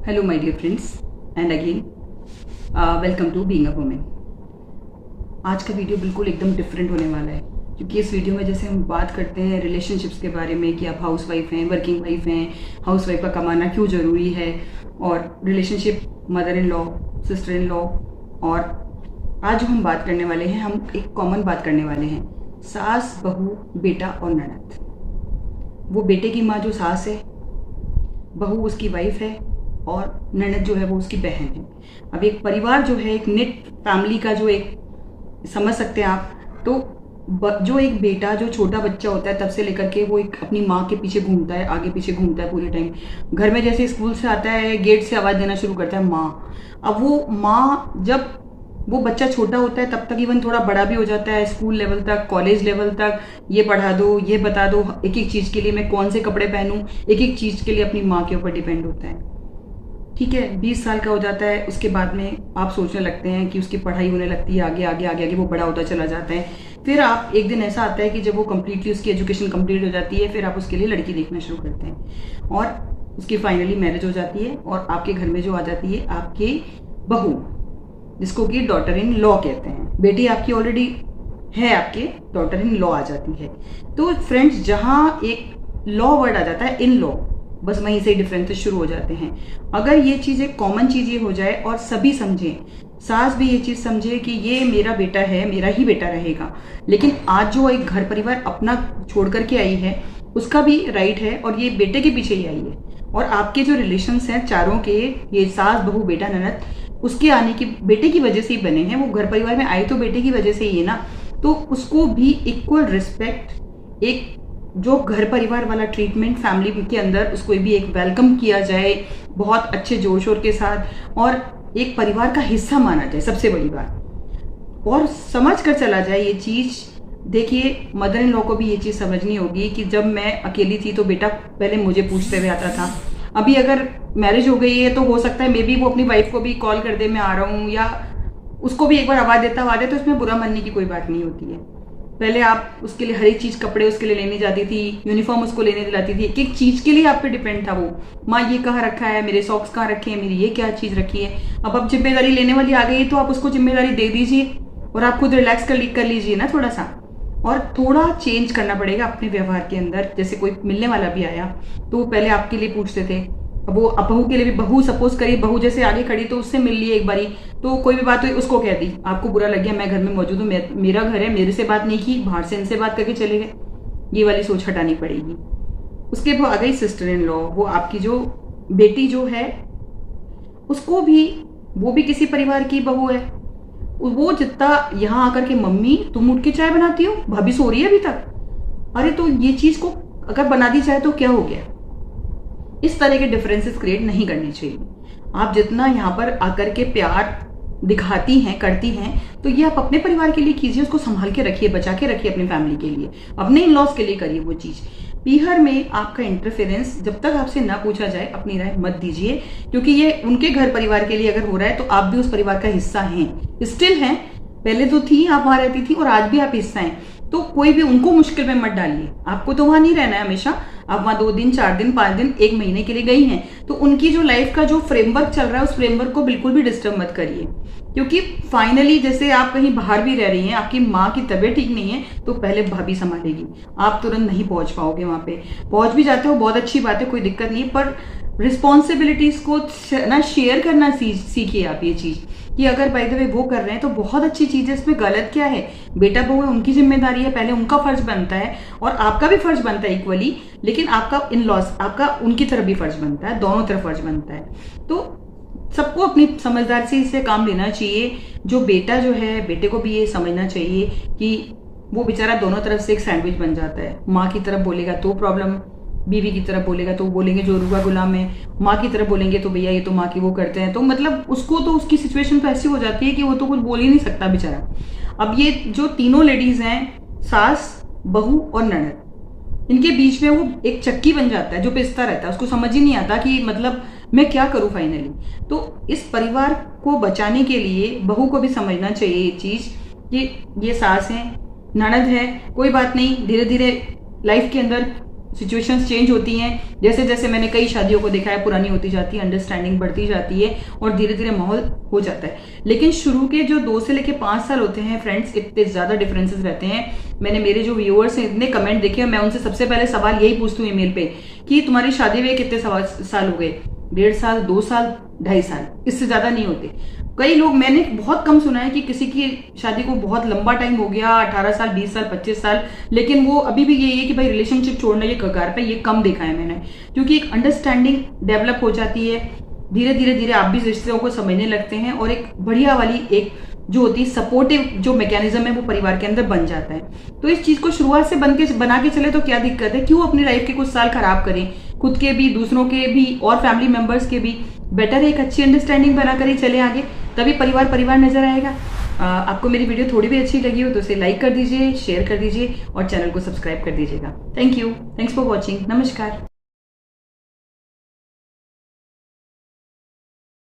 Hello my dear friends and again welcome to being a women. आज का video बिल्कुल एकदम डिफरेंट होने वाला है, क्योंकि इस वीडियो में जैसे हम बात करते हैं रिलेशनशिप्स के बारे में कि आप हाउस वाइफ हैं, वर्किंग वाइफ हैं, हाउस वाइफ का कमाना क्यों ज़रूरी है, और relationship mother in law, sister in law. और आज जो हम बात करने वाले हैं, हम एक कॉमन बात करने वाले हैं, सास, बहू, बेटा और ननद। वो बेटे की माँ जो सास है, बहू उसकी वाइफ है, और ननद जो है वो उसकी बहन है। अब एक परिवार जो है, एक निट फैमिली का जो एक समझ सकते हैं आप, तो जो एक बेटा जो छोटा बच्चा होता है तब से लेकर के वो एक अपनी माँ के पीछे घूमता है, आगे पीछे घूमता है पूरे टाइम। घर में जैसे स्कूल से आता है, गेट से आवाज़ देना शुरू करता है माँ। अब वो माँ, जब वो बच्चा छोटा होता है तब तक, इवन थोड़ा बड़ा भी हो जाता है, स्कूल लेवल तक, कॉलेज लेवल तक, ये पढ़ा दो, ये बता दो, एक एक चीज़ के लिए मैं कौन से कपड़े पहनूं, एक एक चीज़ के लिए अपनी माँ के ऊपर डिपेंड होता है। ठीक है, 20 साल का हो जाता है, उसके बाद में आप सोचने लगते हैं कि उसकी पढ़ाई होने लगती है, आगे आगे आगे आगे वो बड़ा होता चला जाता है। फिर आप एक दिन ऐसा आता है कि जब वो कम्प्लीटली उसकी एजुकेशन कंप्लीट हो जाती है, फिर आप उसके लिए लड़की देखना शुरू करते हैं, और उसकी फाइनली मैरिज हो जाती है, और आपके घर में जो आ जाती है आपकी बहू, जिसको कि डॉटर इन लॉ कहते हैं। बेटी आपकी ऑलरेडी है, आपके डॉटर इन लॉ आ जाती है। तो फ्रेंड्स, जहाँ एक लॉ वर्ड आ जाता है, इन लॉ, बस वहीं से डिफरेंसेस शुरू हो जाते हैं। अगर ये चीज़ एक कॉमन चीज़ ये हो जाए और सभी समझें, सास भी ये चीज़ समझे कि ये मेरा बेटा है, मेरा ही बेटा रहेगा, लेकिन आज जो एक घर परिवार अपना छोड़ करके आई है उसका भी राइट है, और ये बेटे के पीछे ही आई है। और आपके जो रिलेशंस हैं चारों के, ये सास, बहू, बेटा, ननद, उसके आने की बेटे की वजह से ही बने हैं। वो घर परिवार में आए तो बेटे की वजह से ही है ना। तो उसको भी इक्वल रिस्पेक्ट, एक जो घर परिवार वाला ट्रीटमेंट फैमिली के अंदर, उसको भी एक वेलकम किया जाए बहुत अच्छे जोर शोर के साथ, और एक परिवार का हिस्सा माना जाए, सबसे बड़ी बात। और समझ कर चला जाए ये चीज़। देखिए, मदर इन लॉ को भी ये चीज़ समझनी होगी कि जब मैं अकेली थी तो बेटा पहले मुझे पूछते हुए आता था। अभी अगर मैरिज हो गई है तो हो सकता है मे बी वो अपनी वाइफ को भी कॉल कर दे मैं आ रहा हूँ, या उसको भी एक बार आवाज़ देता हुआ दे, तो इसमें बुरा मानने की कोई बात नहीं होती है। पहले आप उसके लिए हर एक चीज़, कपड़े उसके लिए लेने जाती थी, यूनिफॉर्म उसको लेने दिलाती थी, एक एक चीज़ के लिए आप पे डिपेंड था वो। माँ ये कहाँ रखा है, मेरे सॉक्स कहाँ रखे हैं, मेरी ये क्या चीज़ रखी है। अब जिम्मेदारी लेने वाली आ गई है तो आप उसको जिम्मेदारी दे दीजिए, और आप खुद रिलैक्स कर लीजिए ना थोड़ा सा। और थोड़ा चेंज करना पड़ेगा अपने व्यवहार के अंदर। जैसे कोई मिलने वाला भी आया तो वो पहले आपके लिए पूछते थे, अब वो बहू के लिए भी, बहू सपोज करिए बहू जैसे आगे खड़ी तो उससे मिल लिए एक बारी, तो कोई भी बात हुई उसको कह दी, आपको बुरा लग गया, मैं घर में मौजूद हूँ, मेरा घर है, मेरे से बात नहीं की, बाहर से इनसे बात करके चले गए, ये वाली सोच हटानी पड़ेगी। उसके बाद आ गई सिस्टर इन लॉ। वो आपकी जो बेटी जो है, उसको भी, वो भी किसी परिवार की बहू है। वो जितना यहाँ आकर के, मम्मी तुम उठ के चाय बनाती हो, भाभी सो रही है अभी तक, अरे तो ये चीज को अगर बना दी जाए तो क्या हो गया। इस तरह के डिफरेंसेस क्रिएट नहीं करने चाहिए। आप जितना यहाँ पर आकर के प्यार दिखाती हैं, करती हैं, तो ये आप अपने परिवार के लिए कीजिए, उसको संभाल के रखिए, बचा के रखिए, अपनी फैमिली के लिए, अपने इन लॉज के लिए करिए वो चीज़। पीहर में आपका इंटरफेरेंस जब तक आपसे ना पूछा जाए अपनी राय मत दीजिए, क्योंकि ये उनके घर परिवार के लिए अगर हो रहा है तो आप भी उस परिवार का हिस्सा हैं, स्टिल हैं। पहले तो थी, आप वहां रहती थी, और आज भी आप हिस्सा हैं। तो कोई भी उनको मुश्किल में मत डालिए। आपको तो वहां नहीं रहना है हमेशा, आप वहां 2 दिन, 4 दिन, 5 दिन, 1 महीने के लिए गई हैं, तो उनकी जो लाइफ का जो फ्रेमवर्क चल रहा है, उस फ्रेमवर्क को बिल्कुल भी डिस्टर्ब मत करिए। क्योंकि फाइनली जैसे आप कहीं बाहर भी रह रही हैं, आपकी माँ की तबीयत ठीक नहीं है, तो पहले भाभी संभालेगी, आप तुरंत नहीं पहुंच पाओगे वहां पे। पहुंच भी जाते हो, बहुत अच्छी बात है, कोई दिक्कत नहीं, पर रिस्पॉन्सिबिलिटीज को ना शेयर करना सीखिए आप। ये चीज कि अगर बाय द वे वो कर रहे हैं तो बहुत अच्छी चीज है, इसमें गलत क्या है। बेटा बहू है, उनकी जिम्मेदारी है, पहले उनका फर्ज बनता है, और आपका भी फर्ज बनता है इक्वली, लेकिन आपका इन लॉज, आपका उनकी तरफ भी फर्ज बनता है, दोनों तरफ फर्ज बनता है। तो सबको अपनी समझदारी से काम लेना चाहिए। जो बेटा जो है, बेटे को भी ये समझना चाहिए कि वो बेचारा दोनों तरफ से एक सैंडविच बन जाता है। माँ की तरफ बोलेगा तो प्रॉब्लम, बीवी की तरफ बोलेगा तो बोलेंगे जो रुआ गुलाम है, माँ की तरफ बोलेंगे तो भैया ये तो माँ की वो करते हैं, तो मतलब उसको तो उसकी सिचुएशन तो ऐसी हो जाती है कि वो तो कुछ बोल ही नहीं सकता बेचारा। अब ये जो तीनों लेडीज हैं, सास, बहू और ननद, इनके बीच में वो एक चक्की बन जाता है जो पिसता रहता है, उसको समझ ही नहीं आता कि मतलब मैं क्या करूं फाइनली। तो इस परिवार को बचाने के लिए बहू को भी समझना चाहिए ये चीज कि ये सास है, ननद है, कोई बात नहीं, धीरे धीरे लाइफ के अंदर सिचुएशंस चेंज होती हैं, जैसे जैसे मैंने कई शादियों को देखा है, पुरानी होती जाती है, अंडरस्टैंडिंग बढ़ती जाती है और धीरे धीरे माहौल हो जाता है। लेकिन शुरू के जो 2 से लेके 5 साल होते हैं फ्रेंड्स, इतने ज्यादा डिफरेंसेस रहते हैं। मैंने मेरे जो व्यूअर्स हैं इतने कमेंट देखे, मैं उनसे सबसे पहले सवाल यही पूछती हूँ ईमेल पे कि तुम्हारी शादी हुए कितने साल हो गए? 1.5 साल, 2 साल, 2.5 साल, इससे ज्यादा नहीं होते। कई लोग, मैंने बहुत कम सुना है कि किसी की शादी को बहुत लंबा टाइम हो गया, 18 साल, 20 साल, 25 साल, लेकिन वो अभी भी यही है कि भाई रिलेशनशिप छोड़ना ये कगार पे। ये कम देखा है मैंने, क्योंकि एक अंडरस्टैंडिंग डेवलप हो जाती है, धीरे धीरे धीरे आप भी रिश्तों को समझने लगते हैं और एक बढ़िया वाली एक जो होती है सपोर्टिव जो मैकेनिज्म है वो परिवार के अंदर बन जाता है। तो इस चीज को शुरुआत से बना के चले तो क्या दिक्कत है? क्यों अपनी लाइफ के कुछ साल खराब करें, खुद के भी, दूसरों के भी और फैमिली मेंबर्स के भी। बेटर है एक अच्छी अंडरस्टैंडिंग बना कर ही चले आगे, तभी परिवार नजर आएगा। आपको मेरी वीडियो थोड़ी भी अच्छी लगी हो तो इसे लाइक कर दीजिए, शेयर कर दीजिए और चैनल को सब्सक्राइब कर दीजिएगा। Thank you, thanks for watching, नमस्कार।